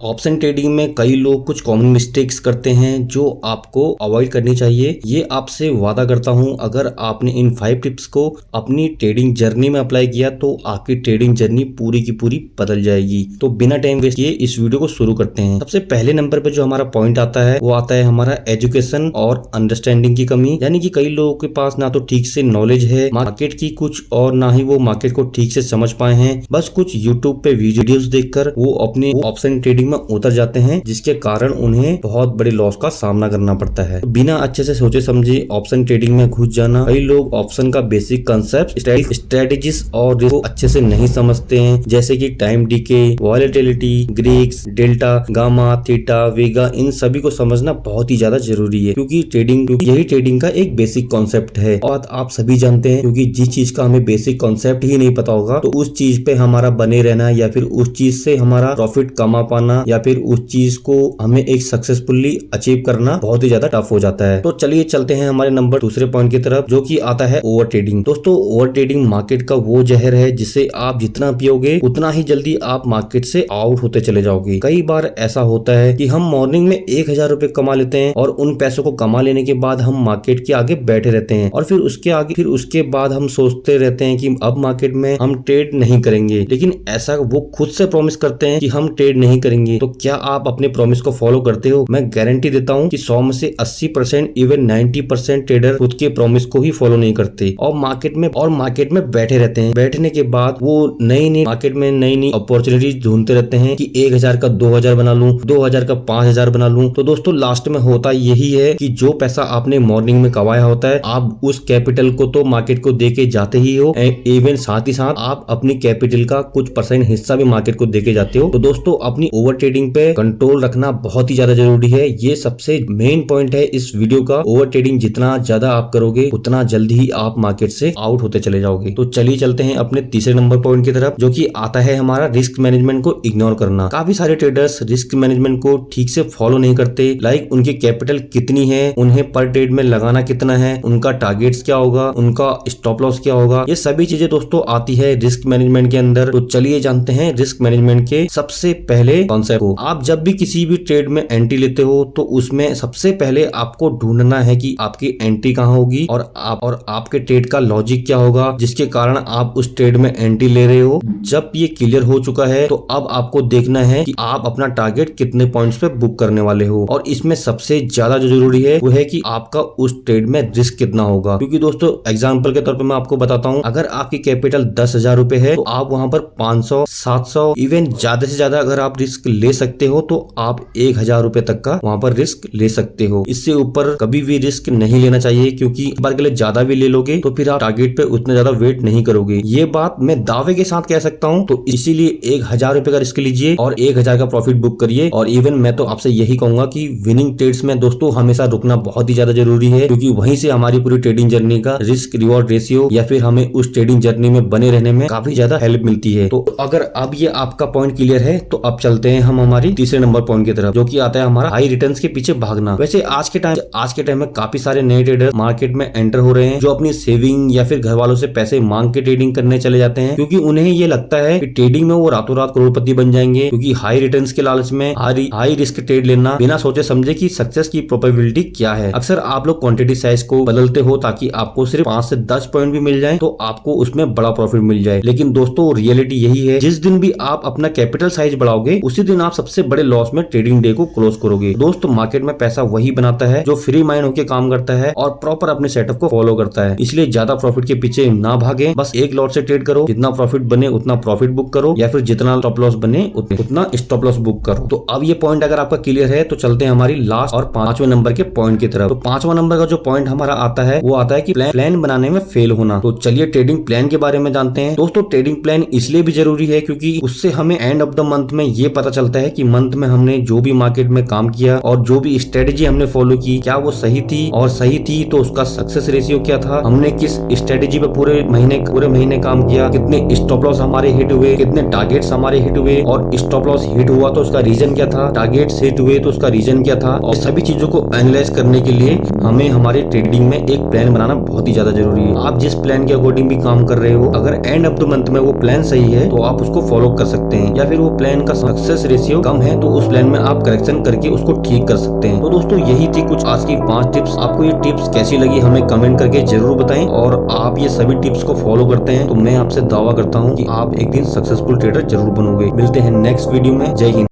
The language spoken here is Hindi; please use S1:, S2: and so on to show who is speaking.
S1: ऑप्शन ट्रेडिंग में कई लोग कुछ कॉमन मिस्टेक्स करते हैं जो आपको अवॉइड करनी चाहिए। ये आपसे वादा करता हूं, अगर आपने इन 5 टिप्स को अपनी ट्रेडिंग जर्नी में अप्लाई किया तो आपकी ट्रेडिंग जर्नी पूरी की पूरी बदल जाएगी। तो बिना टाइम वेस्ट किए इस वीडियो को शुरू करते हैं। सबसे पहले नंबर पे जो हमारा पॉइंट आता है वो आता है हमारा एजुकेशन और अंडरस्टैंडिंग की कमी। यानी कि कई लोगों के पास ना तो ठीक से नॉलेज है मार्केट की कुछ, और ना ही वो मार्केट को ठीक से समझ पाए हैं। बस कुछ यूट्यूब पे वीडियोस देखकर वो अपने ऑप्शन ट्रेडिंग में उतर जाते हैं, जिसके कारण उन्हें बहुत बड़े लॉस का सामना करना पड़ता है। बिना अच्छे से सोचे समझे ऑप्शन ट्रेडिंग में घुस जाना। कई लोग ऑप्शन का बेसिक कंसेप्ट, स्ट्रेटेजीज और रिस्क को अच्छे से नहीं समझते हैं, जैसे कि time decay, volatility, greeks, delta, gamma, theta, vega, इन सभी को समझना बहुत ही ज्यादा जरूरी है, क्योंकि यही ट्रेडिंग का एक बेसिक कॉन्सेप्ट है। और आप सभी जानते हैं, क्योंकि जिस चीज का हमें बेसिक कॉन्सेप्ट ही नहीं पता होगा तो उस चीज पे हमारा बने रहना या फिर उस चीज से हमारा प्रॉफिट कमा पाना या फिर उस चीज को हमें एक सक्सेसफुली अचीव करना बहुत ही ज्यादा टफ हो जाता है। तो चलिए चलते हैं हमारे नंबर दूसरे पॉइंट की तरफ, जो कि आता है ओवर ट्रेडिंग। दोस्तों, ओवर ट्रेडिंग मार्केट का वो जहर है जिसे आप जितना पियोगे उतना ही जल्दी आप मार्केट से आउट होते चले जाओगे। कई बार ऐसा होता है कि हम मॉर्निंग में 1000 रुपए कमा लेते हैं और उन पैसों को कमा लेने के बाद हम मार्केट के आगे बैठे रहते हैं और फिर उसके बाद हम सोचते रहते हैं कि अब मार्केट में हम ट्रेड नहीं करेंगे। लेकिन ऐसा वो खुद से प्रॉमिस करते हैं कि हम ट्रेड नहीं करेंगे। तो क्या आप अपने प्रॉमिस को फॉलो करते हो? मैं गारंटी देता हूं कि 100 में से 80% इवन 90% ट्रेडर खुद के प्रॉमिस को ही फॉलो नहीं करते और मार्केट में बैठे रहते हैं। बैठने के बाद वो मार्केट में नई अपॉर्चुनिटी ढूंढते रहते हैं कि 1000 का 2000 बना लूं, 2000 का 5000 बना लूं। तो दोस्तों, लास्ट में होता यही है कि जो पैसा आपने मॉर्निंग में कमाया होता है, आप उस कैपिटल को तो मार्केट को दे के जाते ही हो, इवन साथ ही साथ आप अपनी कैपिटल का कुछ % हिस्सा भी मार्केट को दे के जाते हो। तो दोस्तों, अपनी ओवर ट्रेडिंग पे कंट्रोल रखना बहुत ही ज्यादा जरूरी है। ये सबसे मेन पॉइंट है इस वीडियो का। ओवर ट्रेडिंग जितना ज्यादा आप करोगे उतना जल्दी ही आप मार्केट से आउट होते चले जाओगे। तो चलिए चलते हैं अपने तीसरे नंबर पॉइंट की तरफ, जो कि आता है हमारा रिस्क मैनेजमेंट को इग्नोर करना। काफी सारे ट्रेडर्स रिस्क मैनेजमेंट को ठीक से फॉलो नहीं करते। लाइक उनकी कैपिटल कितनी है, उन्हें पर ट्रेड में लगाना कितना है, उनका टारगेट्स क्या होगा, उनका स्टॉप लॉस क्या होगा, ये सभी चीजें दोस्तों आती है रिस्क मैनेजमेंट के अंदर। तो चलिए जानते हैं रिस्क मैनेजमेंट के सबसे पहले कॉन्सेप्ट को। आप जब भी किसी भी ट्रेड में एंट्री लेते हो तो उसमें सबसे पहले आपको ढूंढना है कि आपकी एंट्री कहाँ होगी और आपके ट्रेड का लॉजिक क्या होगा जिसके कारण आप उस ट्रेड में एंट्री ले रहे हो। जब ये क्लियर हो चुका है तो अब आपको देखना है कि आप अपना टारगेट कितने पॉइंट्स पे बुक करने वाले हो। और इसमें सबसे ज्यादा जो जरूरी है वो है कि आपका उस ट्रेड में रिस्क कितना होगा। क्योंकि दोस्तों, एग्जाम्पल के तौर पर मैं आपको बताता हूँ, अगर आपकी कैपिटल 10,000 रुपए है तो आप वहां पर 500, 700, इवन ज्यादा से ज्यादा अगर आप रिस्क ले सकते हो तो आप 1000 रुपए तक का वहां पर रिस्क ले सकते हो। इससे ऊपर कभी भी रिस्क नहीं लेना चाहिए, क्योंकि एक बार के लिए ज्यादा भी ले लोगे तो फिर आप टारगेट पे उतना ज्यादा वेट नहीं करोगे। ये बात मैं दावे के साथ कह सकता हूं। तो इसीलिए 1000 रुपए का रिस्क लीजिए और 1000 का प्रॉफिट बुक करिए। और इवन मैं तो आपसे यही कहूंगा कि विनिंग ट्रेड्स में दोस्तों हमेशा रुकना बहुत ही ज्यादा जरूरी है, क्योंकि वहीं से हमारी पूरी ट्रेडिंग जर्नी का रिस्क रिवॉर्ड रेशियो या फिर हमें उस ट्रेडिंग जर्नी में बने रहने में काफी ज्यादा हेल्प मिलती है। तो अगर अब ये आपका पॉइंट क्लियर है तो अब चलते हैं हम हमारी तीसरे नंबर पॉइंट की तरफ, जो कि आता है हमारा हाई रिटर्न्स के पीछे भागना। वैसे आज के टाइम में काफी सारे नए ट्रेडर मार्केट में एंटर हो रहे हैं, जो अपनी सेविंग या फिर घर वालों से पैसे मांग के ट्रेडिंग करने चले जाते हैं, क्योंकि उन्हें ये लगता है कि ट्रेडिंग में वो रातों रात करोड़पति बन जाएंगे। क्योंकि हाई रिटर्न्स के लालच में हाई रिस्क ट्रेड लेना बिना सोचे समझे कि सक्सेस की प्रोबेबिलिटी क्या है। अक्सर आप लोग क्वांटिटी साइज को बदलते हो ताकि आपको सिर्फ 5 से 10 पॉइंट भी मिल जाए तो आपको उसमें बड़ा प्रॉफिट मिल जाए। लेकिन दोस्तों, रियलिटी यही है, जिस दिन भी आप अपना कैपिटल साइज बढ़ाओगे उसी दिन आप सबसे बड़े लॉस में ट्रेडिंग डे को क्लोज करोगे। दोस्तों, मार्केट में पैसा वही बनाता है जो फ्री माइंड होकर काम करता है और प्रॉपर अपने सेटअप को फॉलो करता है। इसलिए ज्यादा प्रॉफिट के पीछे ना भागे, बस एक लॉट से ट्रेड करो। जितना प्रॉफिट बने उतना प्रॉफिट बुक करो, या फिर जितना स्टॉप लॉस बने उतना स्टॉप लॉस बुक करो। तो अब ये पॉइंट अगर आपका क्लियर है तो चलते हैं हमारी लास्ट और 5वें नंबर के पॉइंट की तरफ। तो 5वां नंबर का जो पॉइंट हमारा आता है वो आता है कि प्लान बनाने में फेल होना। तो चलिए ट्रेडिंग प्लान के बारे में जानते हैं। दोस्तों, ट्रेडिंग प्लान इसलिए भी जरूरी है क्योंकि उससे हमें एंड ऑफ द मंथ में ये पता चलता है कि मंथ में हमने जो भी मार्केट में काम किया और जो भी स्ट्रेटेजी हमने फॉलो की, क्या वो सही थी, और सही थी तो उसका सक्सेस रेशियो क्या था, हमने किस स्ट्रेटेजी पे पूरे महीने काम किया, कितने स्टॉप लॉस हमारे हिट हुए, कितने टारगेट्स हमारे हिट हुए, और स्टॉप लॉस हिट हुआ तो उसका रीजन क्या था, टारगेट्स हिट हुए तो उसका रीजन क्या था। और सभी चीजों को एनालाइज करने के लिए हमें हमारे ट्रेडिंग में एक प्लान बनाना बहुत ही ज्यादा जरूरी है। आप जिस प्लान के अकॉर्डिंग भी काम कर रहे हो, अगर एंड ऑफ द मंथ में वो प्लान सही है तो आप उसको फॉलो कर सकते हैं, या फिर वो प्लान का सक्सेस रेशियो कम है तो उस प्लान में आप करेक्शन करके उसको ठीक कर सकते हैं। तो दोस्तों यही थी कुछ आज की 5 टिप्स। आपको ये टिप्स कैसी लगी हमें कमेंट करके जरूर बताएं, और आप ये सभी टिप्स को फॉलो करते हैं तो मैं आपसे दावा करता हूँ कि आप एक दिन सक्सेसफुल ट्रेडर जरूर बनोगे। मिलते हैं नेक्स्ट वीडियो में। जय हिंद।